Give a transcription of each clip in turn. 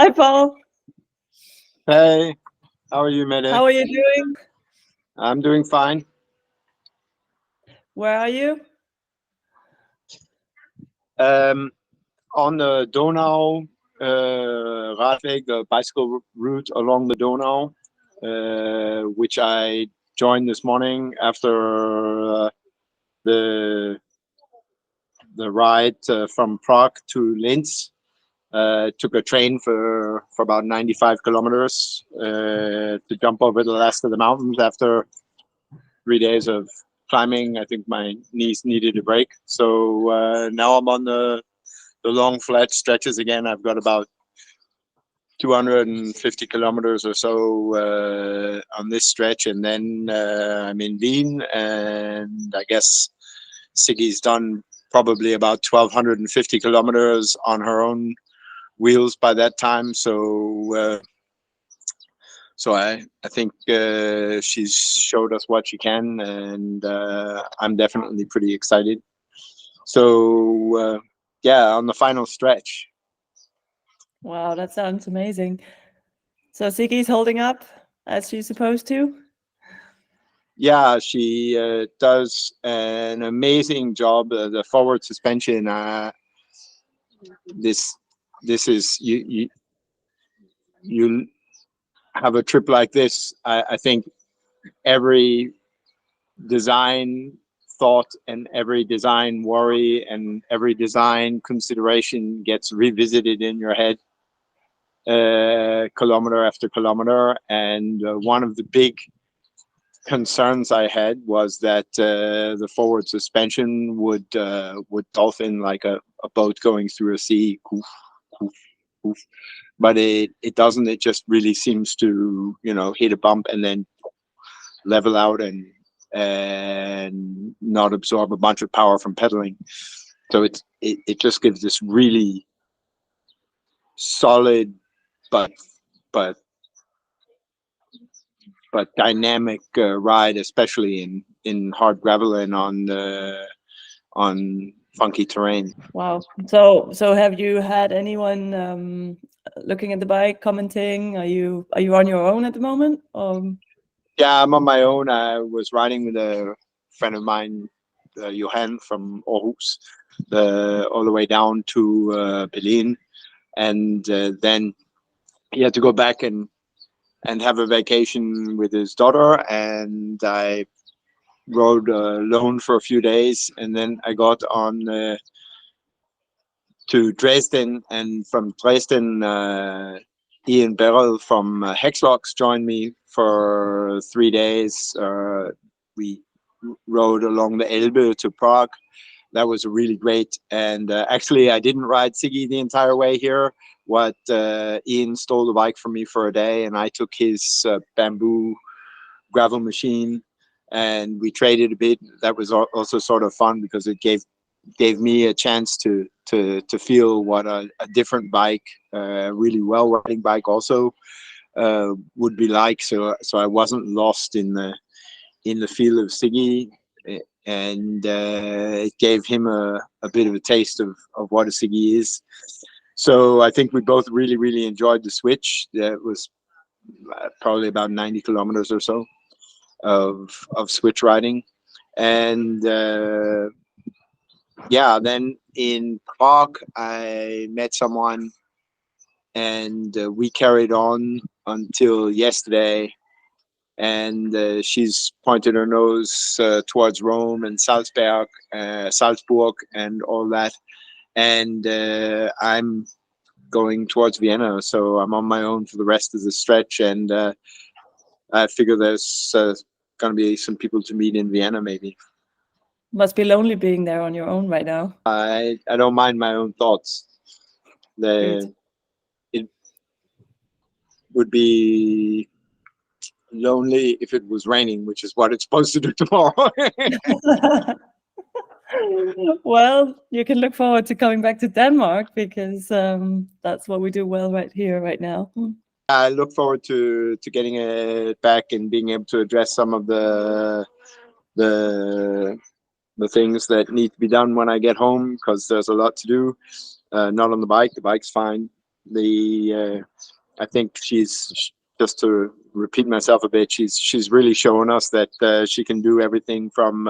Hi, Paul. Hey, how are you, Mette? How are you doing? I'm doing fine. Where are you? Um, on the Donau Radweg, the bicycle route along the Donau, which I joined this morning after the the ride from Prague to Linz. Took a train for about 95 kilometers to jump over the last of the mountains after 3 days of climbing. I think my knees needed a break. So now I'm on the long flat stretches again. I've got about 250 kilometers or so on this stretch, and then I'm in Wien, and I guess Siggy's done probably about 1,250 kilometers on her own wheels by that time. So I think she's showed us what she can, and I'm definitely pretty excited. So yeah, on the final stretch. Wow, that sounds amazing. So Siggy's holding up as she's supposed to? Yeah, she does an amazing job. The forward suspension. This is you have a trip like this. I think every design thought and every design worry and every design consideration gets revisited in your head kilometer after kilometer. And one of the big concerns I had was that the forward suspension would dolphin like a boat going through a sea. Oof, oof, oof. But it doesn't. It just really seems to hit a bump and then level out and not absorb a bunch of power from pedaling. So it just gives this really solid but but dynamic ride, especially in hard gravel and on funky terrain. Wow. So have you had anyone looking at the bike, commenting? Are you on your own at the moment? Yeah, I'm on my own. I was riding with a friend of mine, Johan from Aarhus, all the way down to Berlin, and then he had to go back and have a vacation with his daughter, and I rode alone for a few days, and then I got on to Dresden, and from Dresden, Ian Beryl from Hexlocks joined me for 3 days. We rode along the Elbe to Prague. That was really great. And actually, I didn't ride Siggy the entire way here. Ian stole the bike from me for a day, and I took his bamboo gravel machine, and we traded a bit. That was also sort of fun because it gave me a chance to feel what a different bike, really well riding bike, also would be like. So I wasn't lost in the feel of Siggy, and it gave him a bit of a taste of what a Siggy is. So I think we both really enjoyed the switch. That was probably about 90 kilometers or so of switch riding, and yeah, then in Prague I met someone, and we carried on until yesterday, and she's pointed her nose towards Rome and Salzburg and all that, and I'm going towards Vienna, so I'm on my own for the rest of the stretch, and I figure there's going to be some people to meet in Vienna maybe. Must be lonely being there on your own right now. I don't mind my own thoughts. It would be lonely if it was raining, which is what it's supposed to do tomorrow. Well, you can look forward to coming back to Denmark, because that's what we do well right here, right now. I look forward to getting it back and being able to address some of the things that need to be done when I get home, because there's a lot to do. Not on the bike. The bike's fine. I think she's, just to repeat myself a bit, she's really shown us that she can do everything from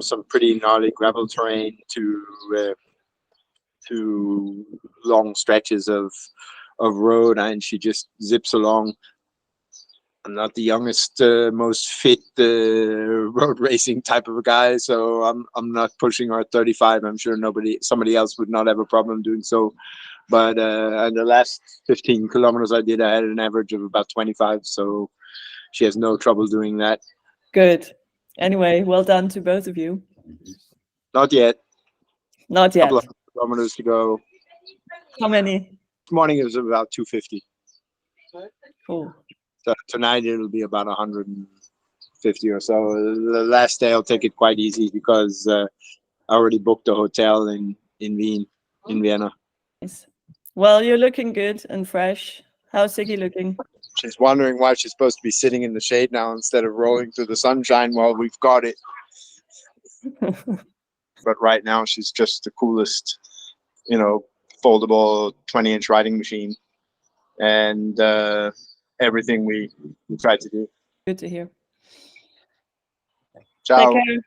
some pretty gnarly gravel terrain to long stretches of road, and she just zips along. I'm not the youngest, most fit road racing type of a guy, so I'm not pushing her at 35. I'm sure somebody else would not have a problem doing so. But the last 15 kilometers I did, I had an average of about 25, so she has no trouble doing that. Good. Anyway, well done to both of you. Not yet. Not yet. Couple of kilometers to go. How many? This morning it was about 250. Cool. So tonight it'll be about 150 or so. The last day I'll take it quite easy because I already booked a hotel in Vienna. Nice. Well, you're looking good and fresh. How's Siggi looking? She's wondering why she's supposed to be sitting in the shade now instead of rolling through the sunshine while we've got it. But right now she's just the coolest, foldable 20-inch riding machine, and everything we try to do. Good to hear. Ciao. Take care.